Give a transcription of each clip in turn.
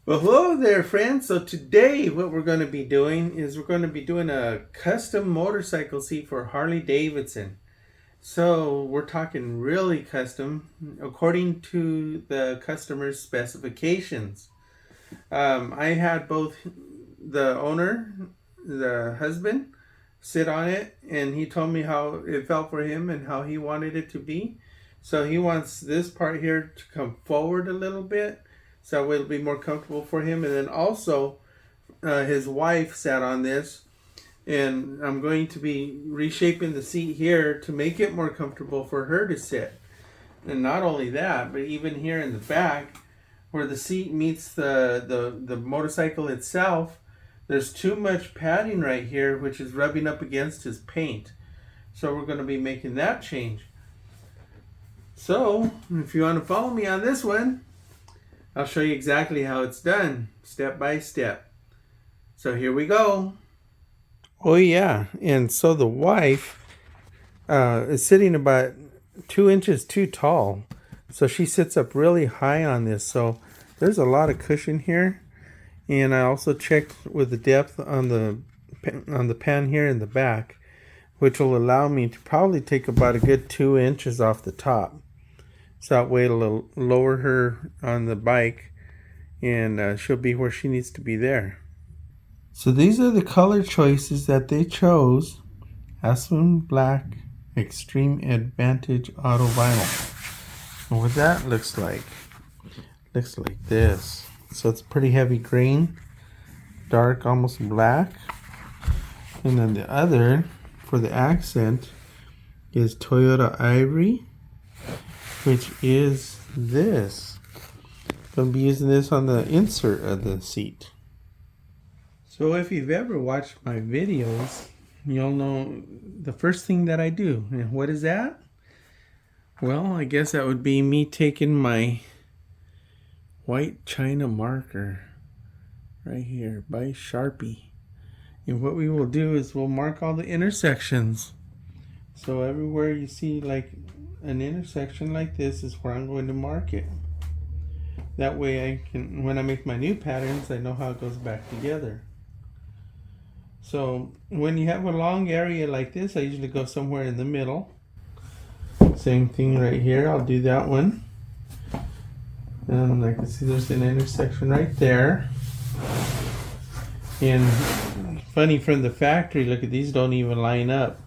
Well, hello there, friends. So today what we're going to be doing is we're going to be doing a custom motorcycle seat for Harley Davidson. So we're talking really custom according to the customer's specifications. I had both the owner, the husband, sit on it, and he told me how it felt for him and how he wanted it to be. So he wants this part here to come forward a little bit so it'll be more comfortable for him. And then also, his wife sat on this, and I'm going to be reshaping the seat here to make it more comfortable for her to sit. And not only that, but even here in the back, where the seat meets the motorcycle itself, there's too much padding right here, which is rubbing up against his paint. So we're going to be making that change. So if you want to follow me on this one, I'll show you exactly how it's done, step by step. So here we go. Oh yeah, and so the wife is sitting about 2 inches too tall. So she sits up really high on this. So there's a lot of cushion here. And I also checked with the depth on the pan here in the back, which will allow me to probably take about a good 2 inches off the top. So that way it'll lower her on the bike, and she'll be where she needs to be there. So these are the color choices that they chose. Aspen Black Extreme Advantage Auto Vinyl. And what that looks like this. So it's pretty heavy green, dark, almost black. And then the other, for the accent, is Toyota Ivory, which is this. I'm going to be using this on the insert of the seat. So if you've ever watched my videos, you'll know the first thing that I do. And what is that? Well, I guess that would be me taking my white China marker right here by Sharpie. And what we will do is we'll mark all the intersections. So everywhere you see like an intersection like this is where I'm going to mark it. That way I can, when I make my new patterns, I know how it goes back together. So when you have a long area like this, I usually go somewhere in the middle. Same thing right here, I'll do that one. And I can see there's an intersection right there. And funny, from the factory, look at these, don't even line up.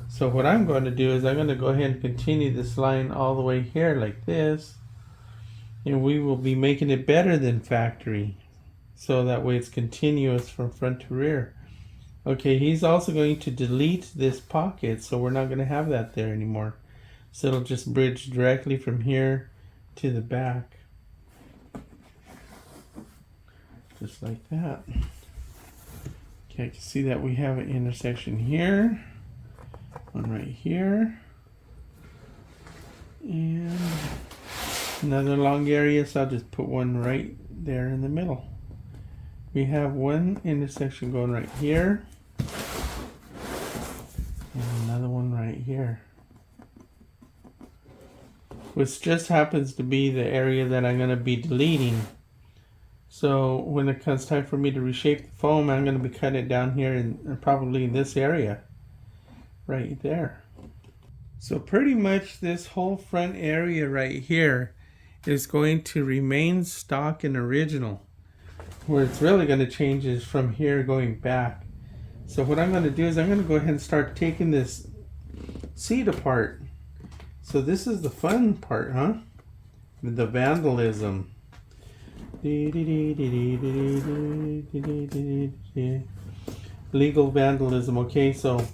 So what I'm going to do is I'm going to go ahead and continue this line all the way here like this. And we will be making it better than factory. So that way it's continuous from front to rear. Okay, he's also going to delete this pocket, so we're not going to have that there anymore. So it'll just bridge directly from here to the back. Just like that. Okay, I can see that we have an intersection here. One right here. And another long area, so I'll just put one right there in the middle. We have one intersection going right here. And another one right here. Which just happens to be the area that I'm going to be deleting. So when it comes time for me to reshape the foam, I'm going to be cutting it down here and probably in this area. Right there. So pretty much this whole front area right here is going to remain stock and original. Where it's really going to change is from here going back. So what I'm going to do is I'm going to go ahead and start taking this seat apart. So this is the fun part, huh? The vandalism. Legal vandalism. Okay, so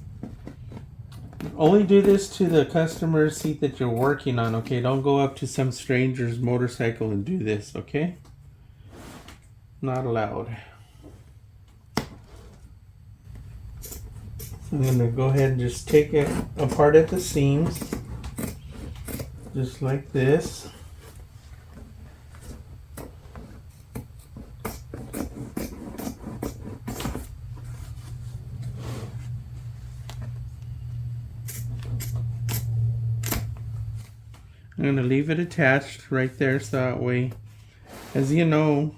only do this to the customer's seat that you're working on, okay? Don't go up to some stranger's motorcycle and do this, okay? Not allowed. So I'm going to go ahead and just take it apart at the seams. Just like this. I'm going to leave it attached right there so that way, as you know,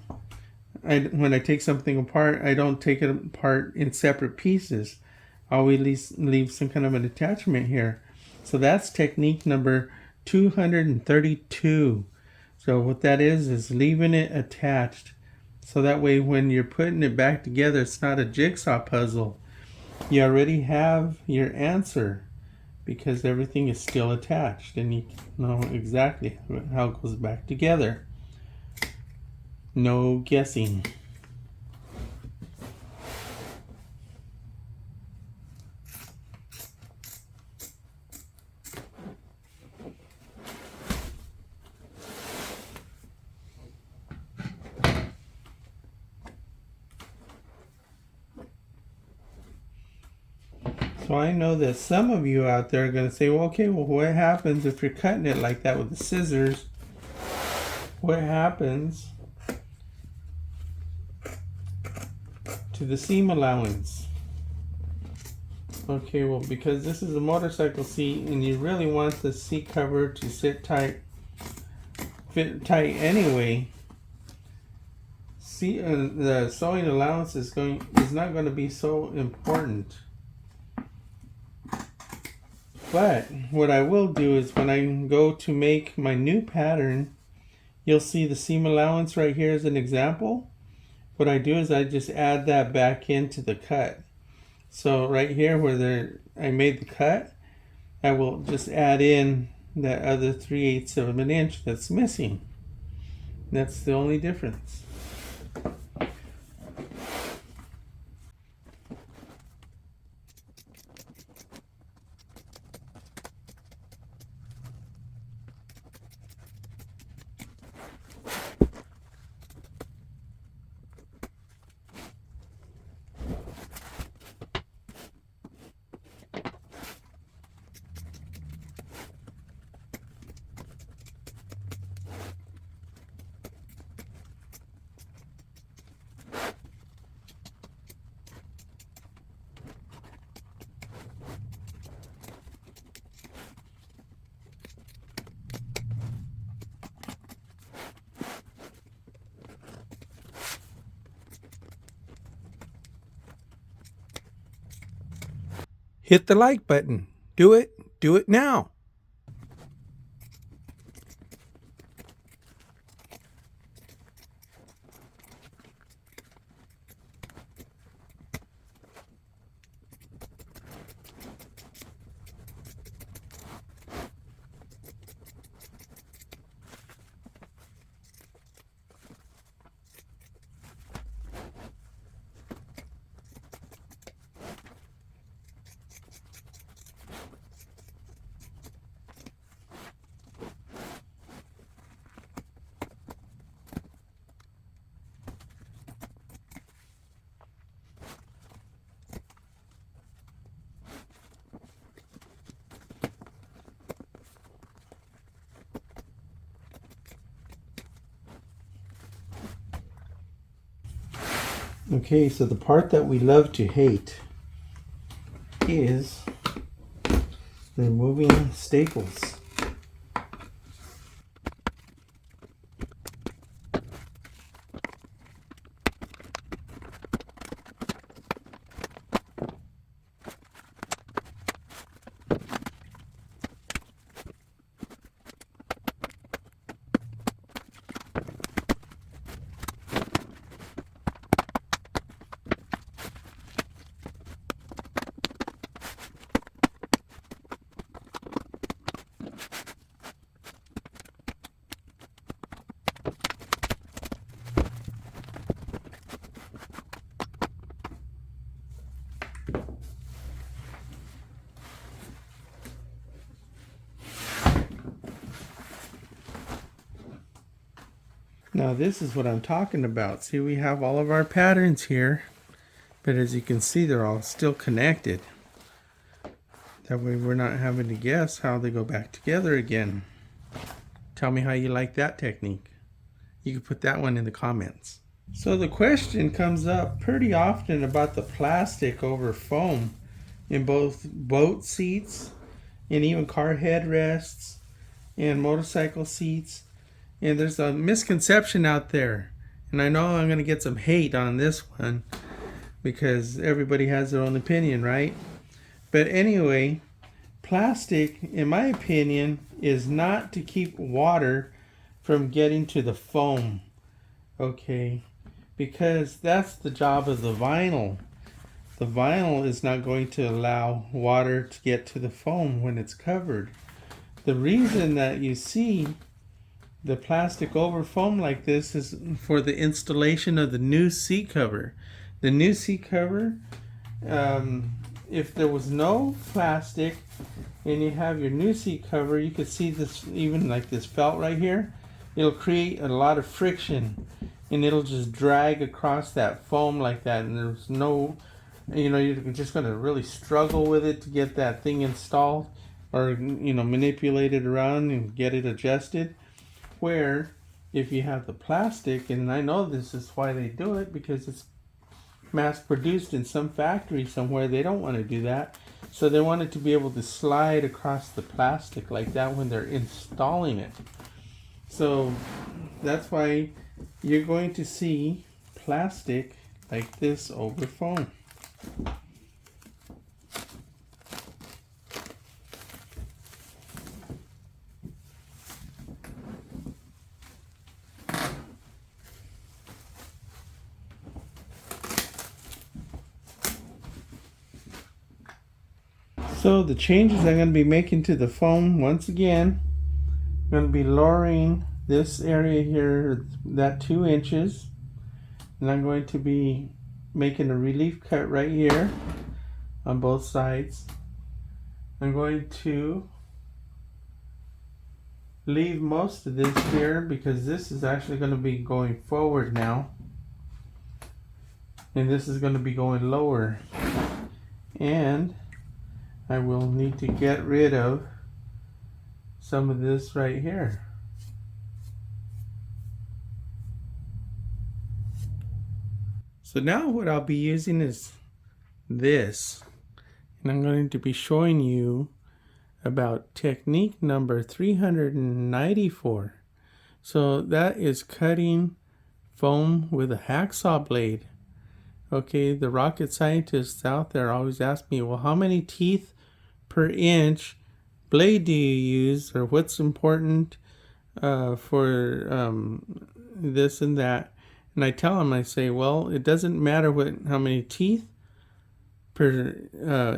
when I take something apart, I don't take it apart in separate pieces. I always leave some kind of an attachment here. So that's technique number 232. So what that is leaving it attached. So that way when you're putting it back together, it's not a jigsaw puzzle. You already have your answer because everything is still attached and you know exactly how it goes back together. No guessing. So I know that some of you out there are going to say, well, okay, well, what happens if you're cutting it like that with the scissors? What happens to the seam allowance? Okay, well, because this is a motorcycle seat and you really want the seat cover to sit tight, fit tight anyway, the sewing allowance is not going to be so important. But what I will do is when I go to make my new pattern, you'll see the seam allowance right here as an example. What I do is I just add that back into the cut. So right here where I made the cut, I will just add in that other 3/8 of an inch that's missing. That's the only difference. Hit the like button. Do it now. Okay, so the part that we love to hate is removing staples. Now this is what I'm talking about. See, we have all of our patterns here, but as you can see, they're all still connected. That way we're not having to guess how they go back together again. Tell me how you like that technique. You can put that one in the comments. So the question comes up pretty often about the plastic over foam in both boat seats and even car headrests and motorcycle seats. And there's a misconception out there, And I know I'm going to get some hate on this one because everybody has their own opinion, right? But anyway, plastic, in my opinion, is not to keep water from getting to the foam, okay? Because that's the job of the vinyl. The vinyl is not going to allow water to get to the foam when it's covered. The reason that you see the plastic over foam like this is for the installation of the new seat cover. The new seat cover, if there was no plastic and you have your new seat cover, you could see this, even like this felt right here, it'll create a lot of friction and it'll just drag across that foam like that, and there's no, you're just going to really struggle with it to get that thing installed or manipulate it around and get it adjusted. Where if you have the plastic, and I know this is why they do it, because it's mass produced in some factory somewhere, they don't want to do that, so they want it to be able to slide across the plastic like that when they're installing it. So that's why you're going to see plastic like this over foam. So the changes I'm going to be making to the foam, once again, I'm going to be lowering this area here, that 2 inches, and I'm going to be making a relief cut right here on both sides. I'm going to leave most of this here because this is actually going to be going forward now, and this is going to be going lower, and I will need to get rid of some of this right here. So now what I'll be using is this, and I'm going to be showing you about technique number 394. So that is cutting foam with a hacksaw blade. Okay, the rocket scientists out there always ask me, well, how many teeth per inch blade do you use, or what's important for this and that? And I tell them, I say, well, it doesn't matter how many teeth per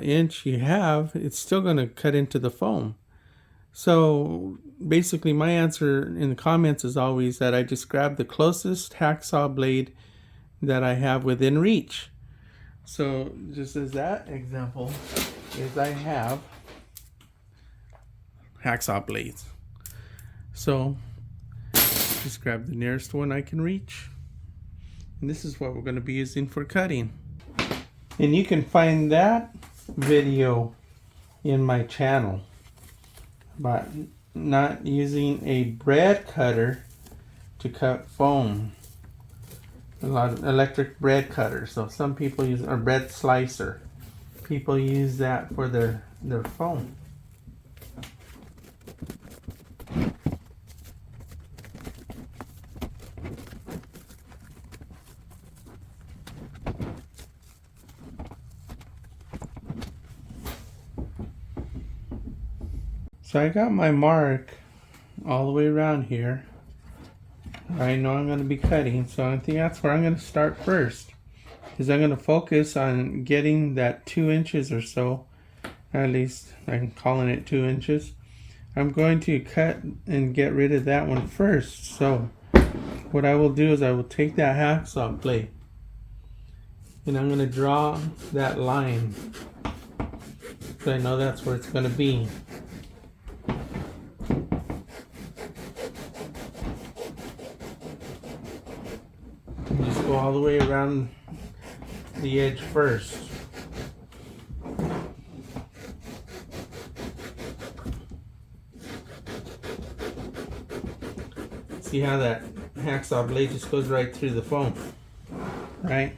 inch you have, it's still going to cut into the foam. So basically my answer in the comments is always that I just grab the closest hacksaw blade that I have within reach. So just as that example is, I have hacksaw blades. So just grab the nearest one I can reach. And this is what we're going to be using for cutting. And you can find that video in my channel about not using a bread cutter to cut foam. A lot of electric bread cutters. So some people use a bread slicer. People use that for their foam. So I got my mark all the way around here. I know I'm going to be cutting, so I think that's where I'm going to start first. Is I'm going to focus on getting that 2 inches or so, at least I'm calling it 2 inches. I'm going to cut and get rid of that one first. So what I will do is I will take that hacksaw blade and I'm going to draw that line, so I know that's where it's going to be. Just go all the way around the edge first. See how that hacksaw blade just goes right through the foam, right?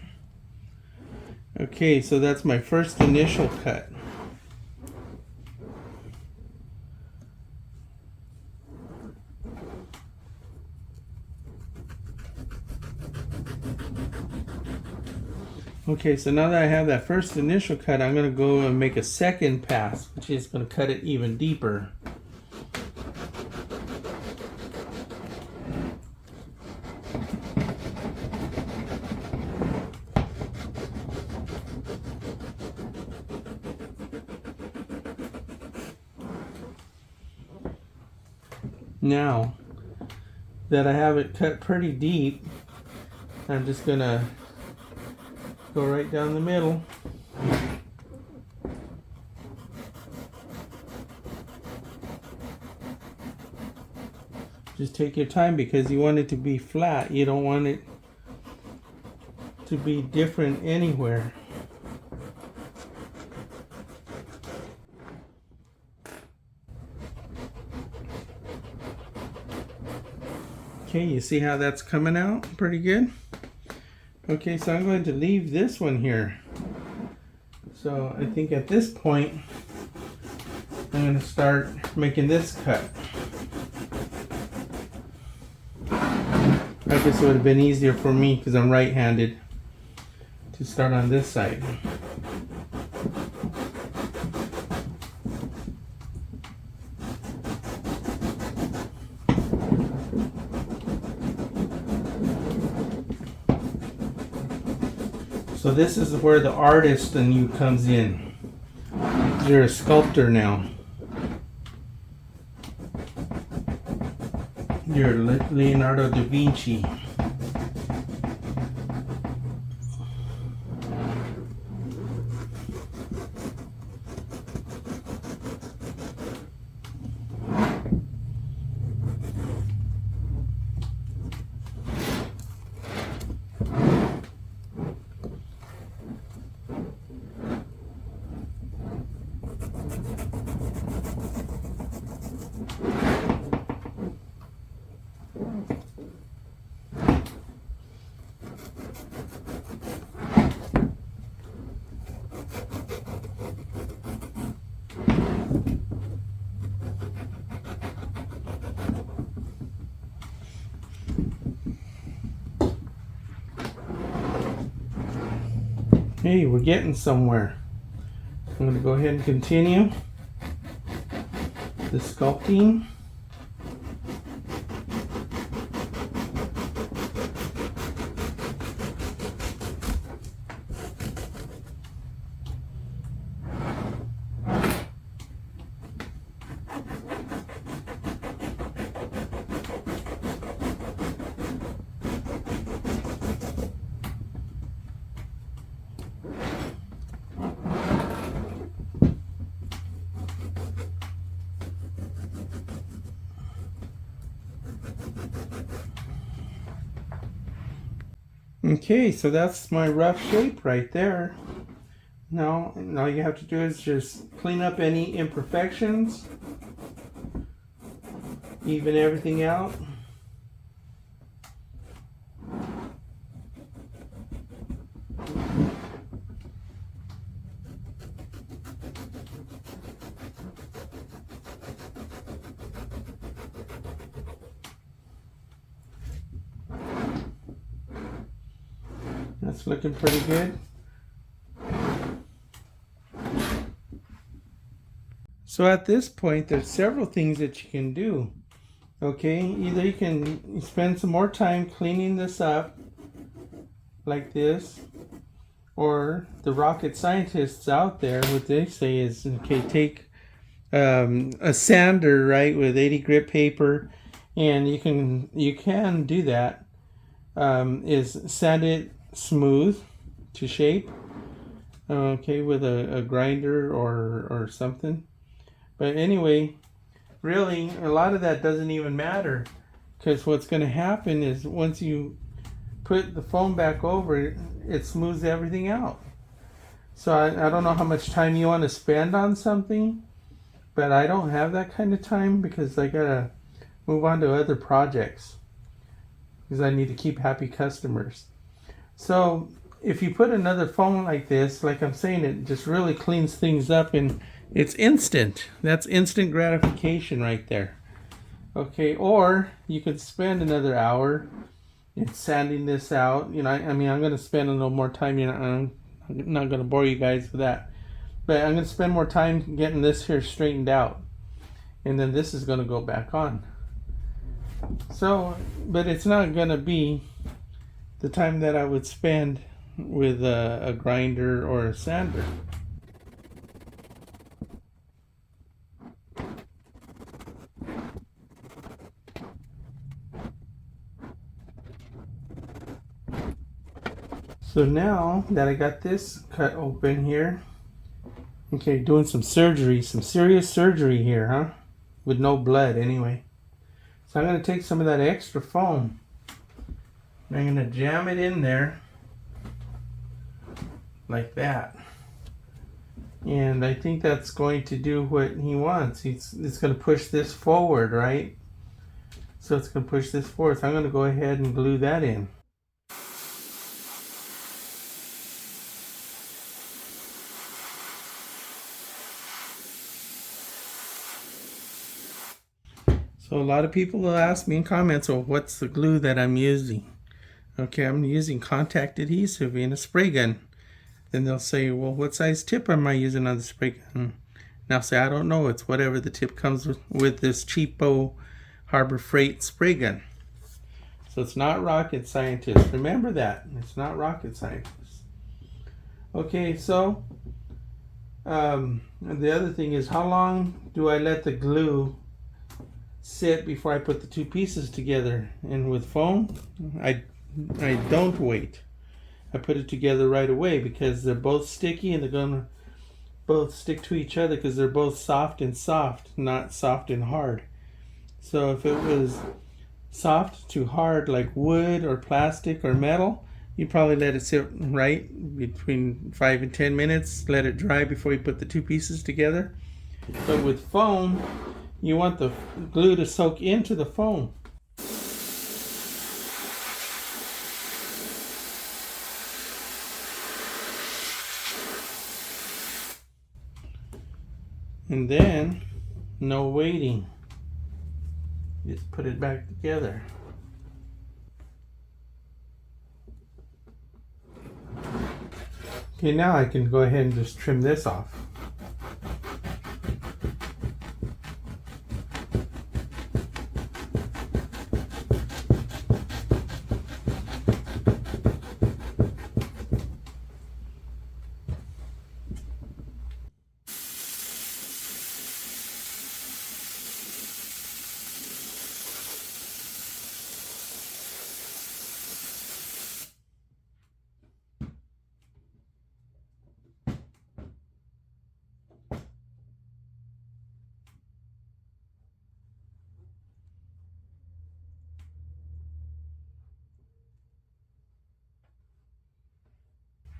Okay, so that's my first initial cut. Okay, so now that I have that first initial cut, I'm going to go and make a second pass, which is going to cut it even deeper. Now that I have it cut pretty deep, I'm just going to go right down the middle. Just take your time because you want it to be flat. You don't want it to be different anywhere. Okay, you see how that's coming out pretty good? Okay, so I'm going to leave this one here. So I think at this point, I'm going to start making this cut. I guess it would have been easier for me because I'm right-handed to start on this side. So this is where the artist in you comes in. You're a sculptor now. You're Leonardo da Vinci. Hey, we're getting somewhere. I'm going to go ahead and continue the sculpting. Okay, so that's my rough shape right there. Now all you have to do is just clean up any imperfections, even everything out. That's looking pretty good. So at this point, there's several things that you can do. Okay, either you can spend some more time cleaning this up like this, or the rocket scientists out there, what they say is, okay, take a sander, right, with 80 grit paper, and you can do that. Is sand it smooth to shape, okay, with a grinder or something. But anyway, really a lot of that doesn't even matter, because what's going to happen is once you put the foam back over it smooths everything out. So I don't know how much time you want to spend on something, but I don't have that kind of time because I gotta move on to other projects because I need to keep happy customers. So if you put another foam like this, like I'm saying, it just really cleans things up and it's instant. That's instant gratification right there. Okay, or you could spend another hour in sanding this out. You know, I mean, I'm going to spend a little more time. You know, I'm not going to bore you guys with that, but I'm going to spend more time getting this here straightened out, and then this is going to go back on. So, but it's not going to be the time that I would spend with a grinder or a sander. So now that I got this cut open here, okay, doing some surgery, some serious surgery here, huh? With no blood anyway. So I'm going to take some of that extra foam. I'm going to jam it in there like that. And I think that's going to do what he wants. It's going to push this forward, right? So it's going to push this forward. So I'm going to go ahead and glue that in. So a lot of people will ask me in comments, well, what's the glue that I'm using? Okay, I'm using contact adhesive in a spray gun. Then they'll say, well, what size tip am I using on the spray gun? And I'll say, I don't know. It's whatever the tip comes with this cheapo Harbor Freight spray gun. So it's not rocket scientist. Remember that. It's not rocket scientist. Okay, so the other thing is, how long do I let the glue sit before I put the two pieces together? And with foam, I don't wait. I put it together right away because they're both sticky and they're gonna both stick to each other because they're both soft and soft, not soft and hard. So if it was soft to hard like wood or plastic or metal, you probably let it sit right between 5 and 10 minutes, let it dry before you put the two pieces together. But with foam, you want the glue to soak into the foam. And then, no waiting. Just put it back together. Okay, now I can go ahead and just trim this off.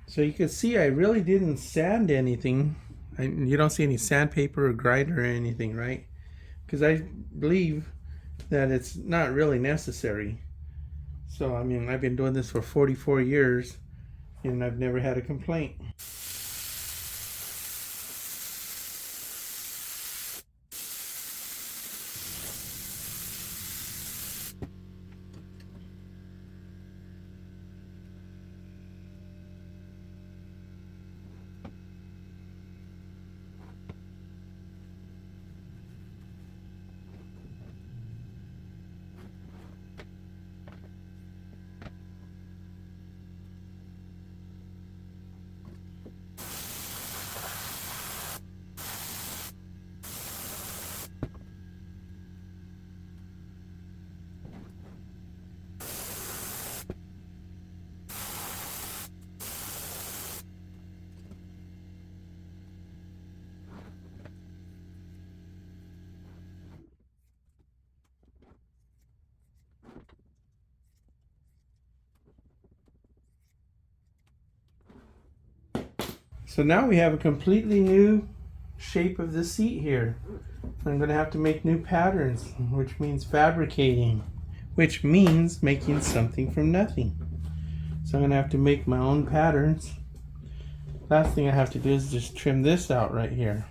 So you can see I really didn't sand anything. You don't see any sandpaper or grinder or anything, right? Because I believe that it's not really necessary. So, I mean, I've been doing this for 44 years and I've never had a complaint. So now we have a completely new shape of the seat here. I'm going to have to make new patterns, which means fabricating, which means making something from nothing. So I'm going to have to make my own patterns. Last thing I have to do is just trim this out right here.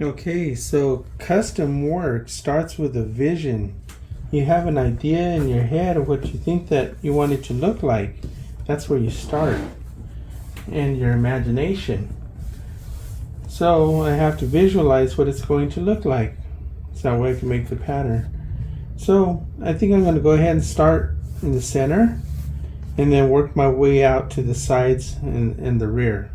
Okay, so custom work starts with a vision. You have an idea in your head of what you think that you want it to look like. That's where you start. And your imagination. So I have to visualize what it's going to look like. So that way I can make the pattern. So I think I'm going to go ahead and start in the center and then work my way out to the sides and the rear.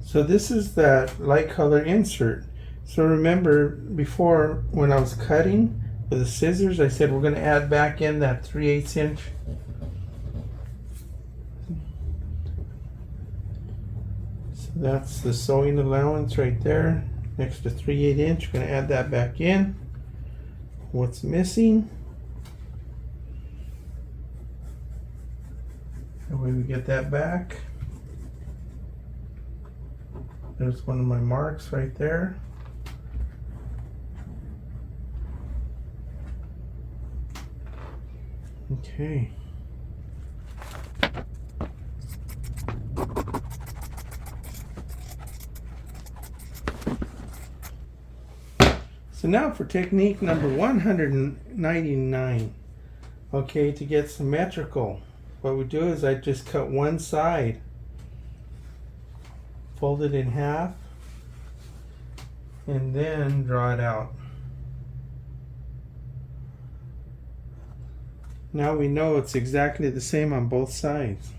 So this is that light color insert. So remember before when I was cutting with the scissors, I said we're going to add back in that 3/8 inch. So that's the sewing allowance right there next to 3/8 inch. We're going to add that back in. What's missing? That way we get that back. There's one of my marks right there. Okay. So now for technique number 199. Okay, to get symmetrical, what we do is I just cut one side, fold it in half, and then draw it out. Now we know it's exactly the same on both sides.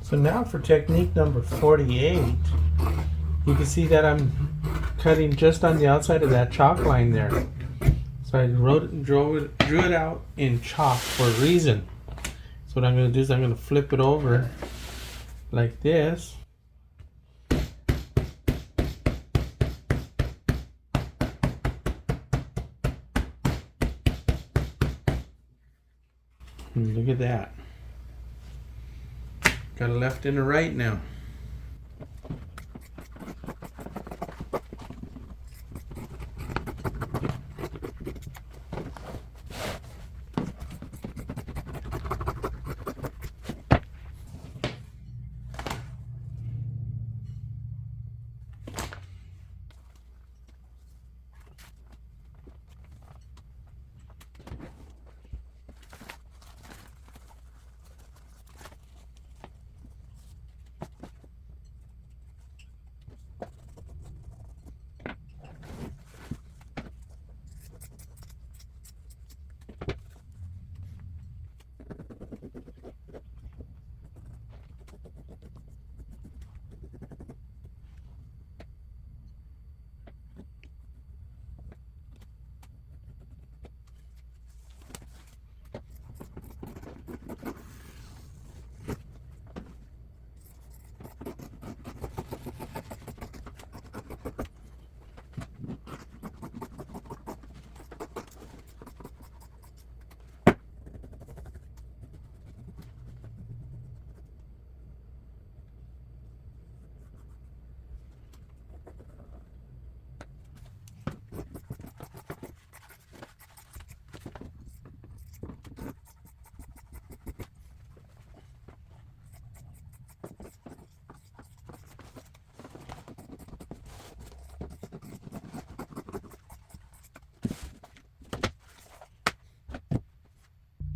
So now for technique number 48, you can see that I'm cutting just on the outside of that chalk line there. So I drew it out in chalk for a reason. So what I'm going to do is I'm going to flip it over like this. And look at that. Got a left and a right now.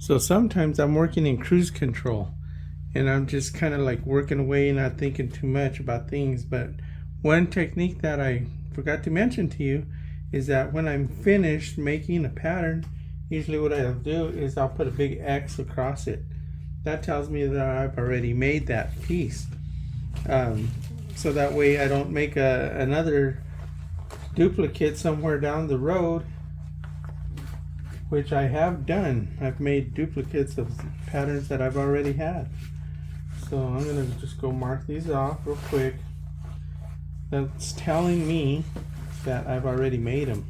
So sometimes I'm working in cruise control and I'm just kind of like working away, not thinking too much about things. But one technique that I forgot to mention to you is that when I'm finished making a pattern, usually what I'll do is I'll put a big X across it. That tells me that I've already made that piece. So that way I don't make another duplicate somewhere down the road, which I have done. I've made duplicates of patterns that I've already had. So I'm going to just go mark these off real quick. That's telling me that I've already made them.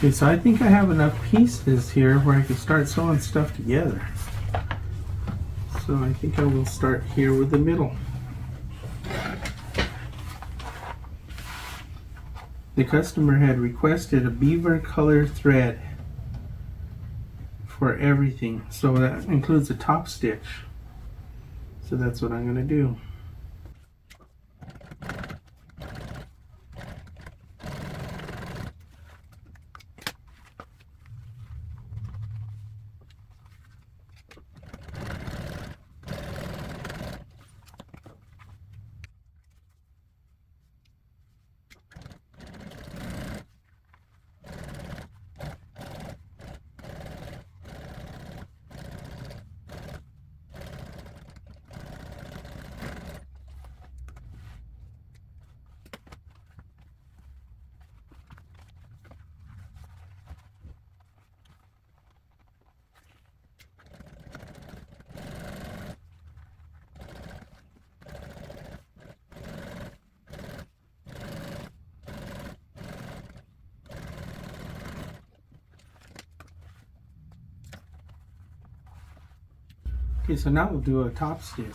Okay, so I think I have enough pieces here where I can start sewing stuff together. So I think I will start here with the middle. The customer had requested a beaver color thread for everything, so that includes a top stitch. So that's what I'm going to do. Okay, so now we'll do a top stitch.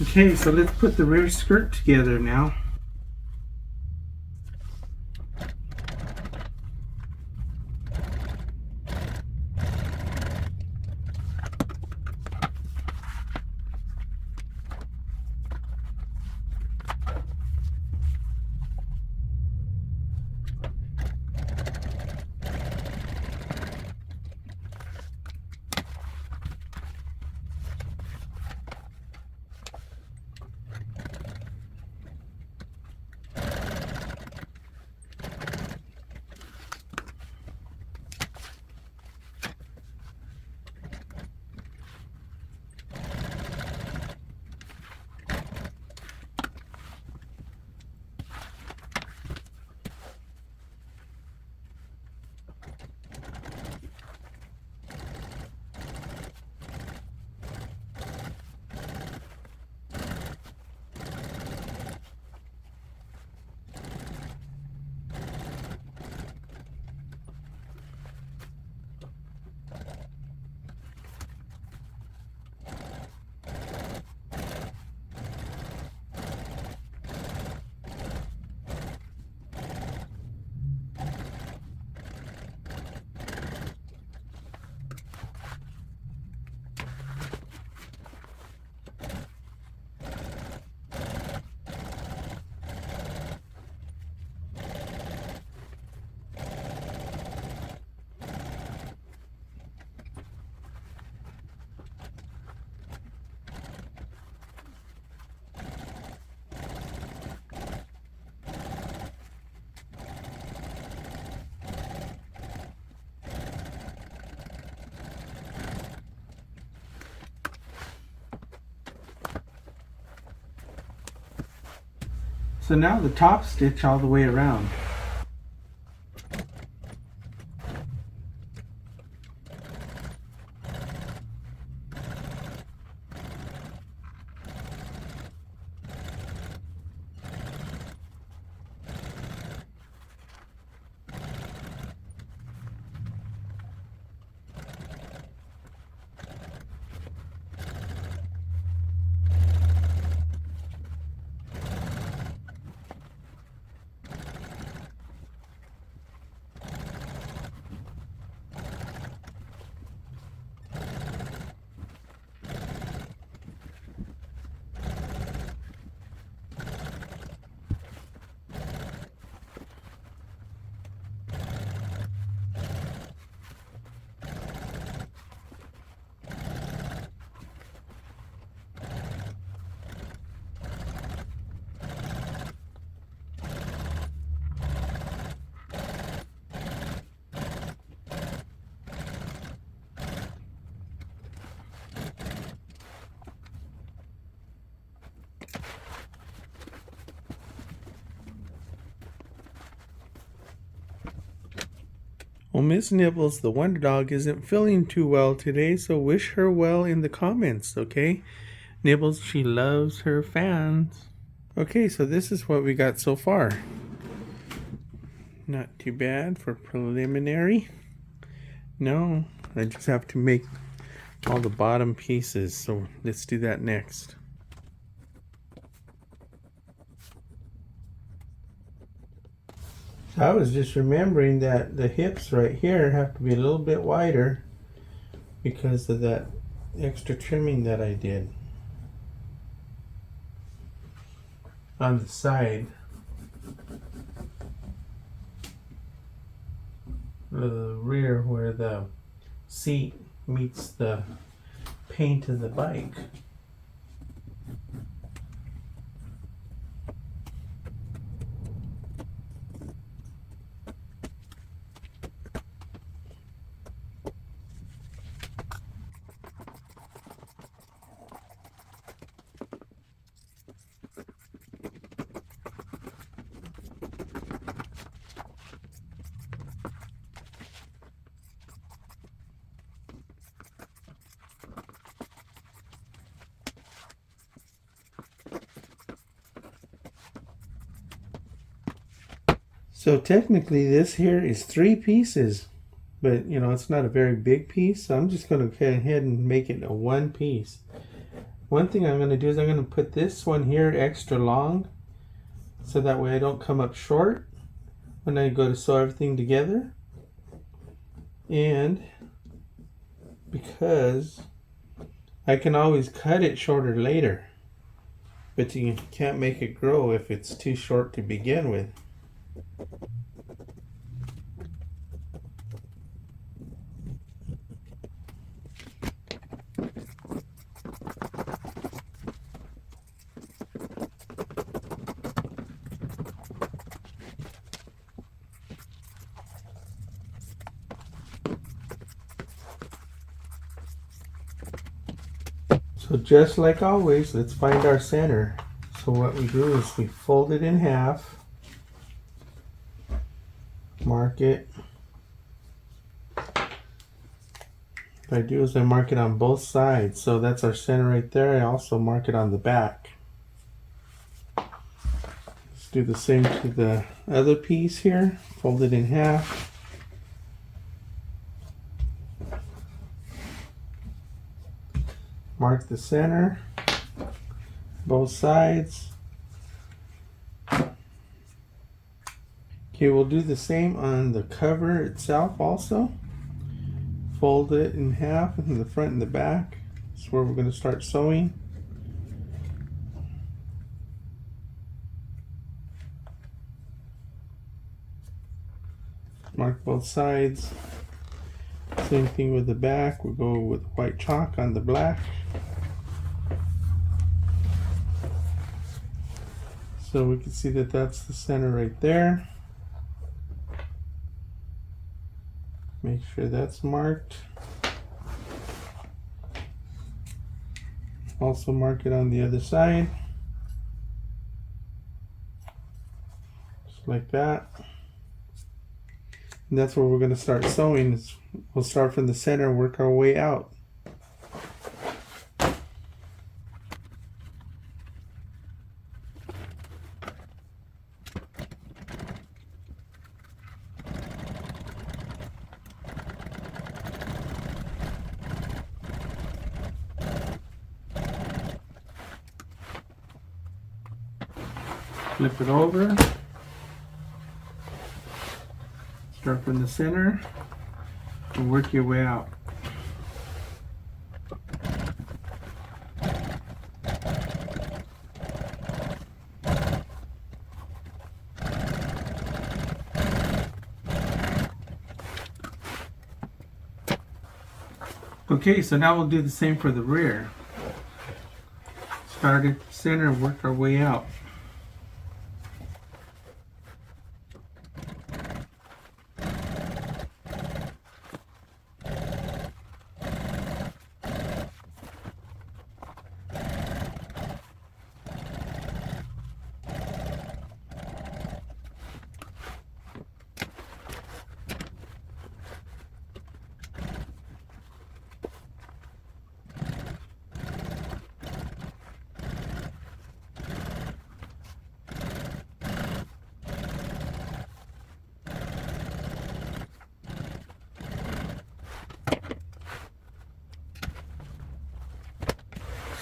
Okay, so let's put the rear skirt together now. So now the top stitch all the way around. Well, Miss Nibbles, the Wonder Dog, isn't feeling too well today, so wish her well in the comments, okay? Nibbles, she loves her fans. Okay, so this is what we got so far. Not too bad for preliminary. No, I just have to make all the bottom pieces, so let's do that next. I was just remembering that the hips right here have to be a little bit wider because of that extra trimming that I did on the side. The rear where the seat meets the paint of the bike. So technically this here is 3 pieces, but you know, it's not a very big piece, so I'm just going to go ahead and make it a 1 piece. one thing I'm going to do is I'm going to put this one here extra long, so that way I don't come up short when I go to sew everything together. And because I can always cut it shorter later, but you can't make it grow if it's too short to begin with. So just like always, let's find our center. So what we do is we fold it in half, mark it. What I do is I mark it on both sides. So that's our center right there. I also mark it on the back. Let's do the same to the other piece here. Fold it in half. Mark the center, both sides. Okay, we'll do the same on the cover itself also. Fold it in half in the front and the back. That's where we're going to start sewing. Mark both sides. Same thing with the back. We'll go with white chalk on the black. So we can see that that's the center right there. Make sure that's marked. Also mark it on the other side. Just like that. And that's where we're going to start sewing. We'll start from the center and work our way out. Flip it over. Start from the center and work your way out. Okay, so now we'll do the same for the rear. Start at the center and work our way out.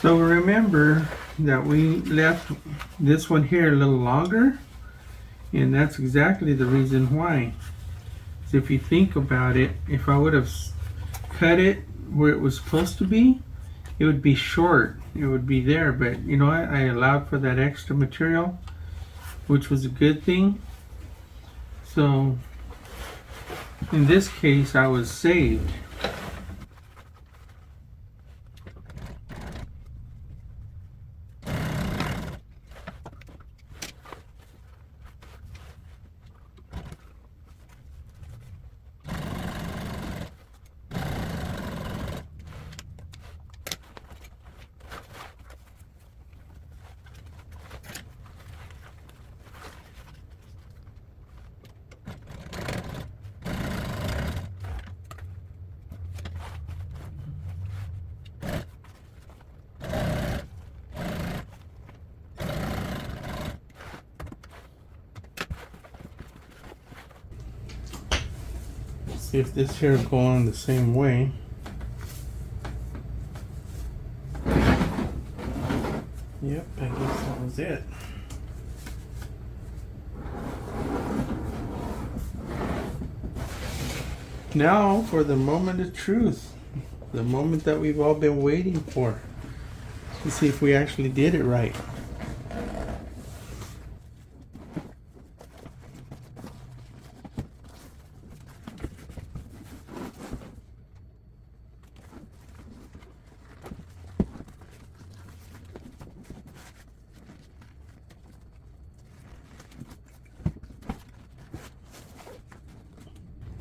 So remember that we left this one here a little longer, and that's exactly the reason why. So if you think about it, if I would have cut it where it was supposed to be, it would be short. It would be there, but you know what? I allowed for that extra material, which was a good thing. So in this case, I was saved. See if this here will go on the same way. Yep, I guess that was it. Now for the moment of truth. The moment that we've all been waiting for. To see if we actually did it right.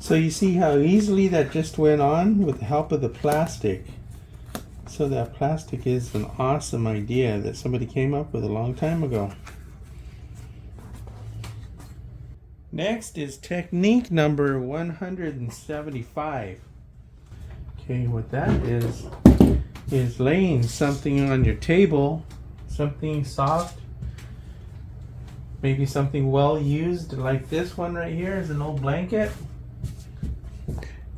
So you see how easily that just went on with the help of the plastic. So that plastic is an awesome idea that somebody came up with a long time ago. Next is technique number 175. Okay, what that is laying something on your table, something soft, maybe something well used like this one right here is an old blanket.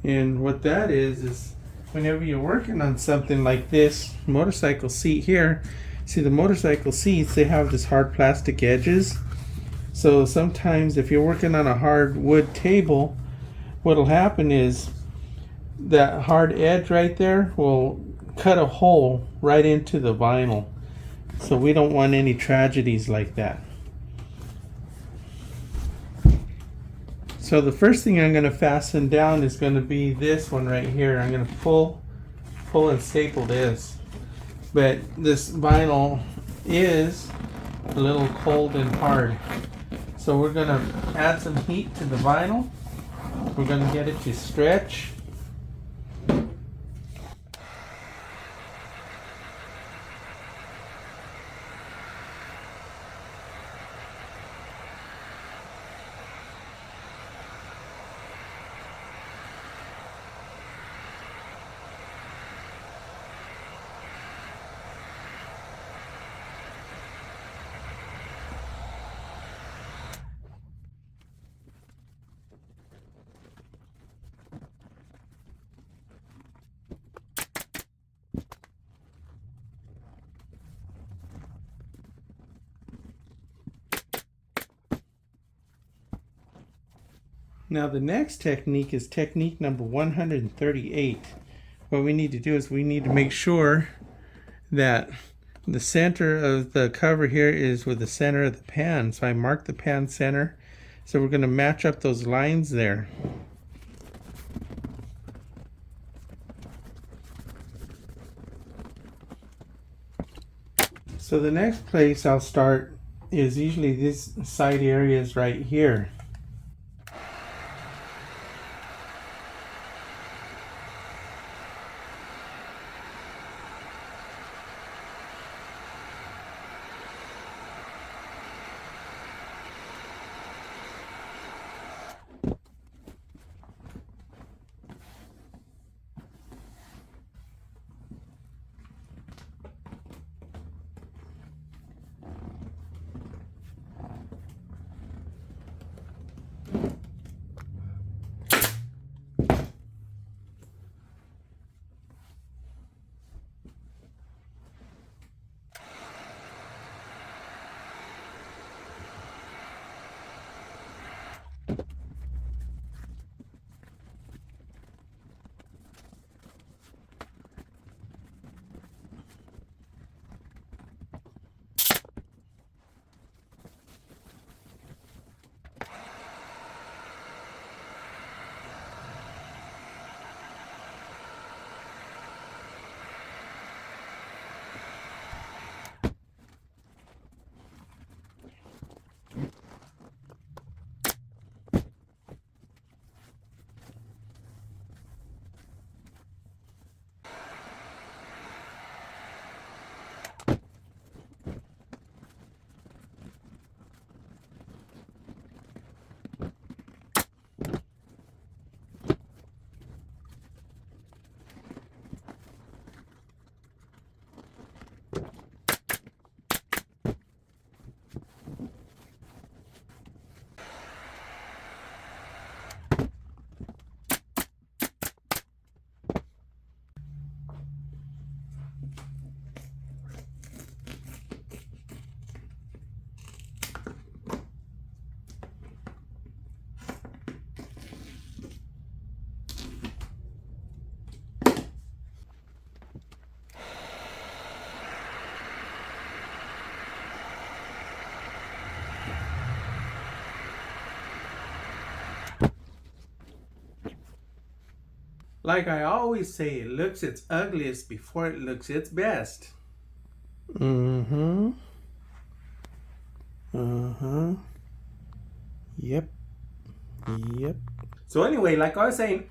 And what that is whenever you're working on something like this motorcycle seat here, see the motorcycle seats, they have this hard plastic edges. So sometimes if you're working on a hard wood table, what'll happen is that hard edge right there will cut a hole right into the vinyl. So we don't want any tragedies like that. So the first thing I'm going to fasten down is going to be this one right here. I'm going to pull and staple this. But this vinyl is a little cold and hard. So we're going to add some heat to the vinyl. We're going to get it to stretch. Now the next technique is technique number 138. What we need to do is we need to make sure that the center of the cover here is with the center of the pan. So I marked the pan center. So we're going to match up those lines there. So the next place I'll start is usually these side areas right here. Like I always say, it looks its ugliest before it looks its best. Mm-hmm. Uh-huh. Yep. Yep. So anyway, like I was saying,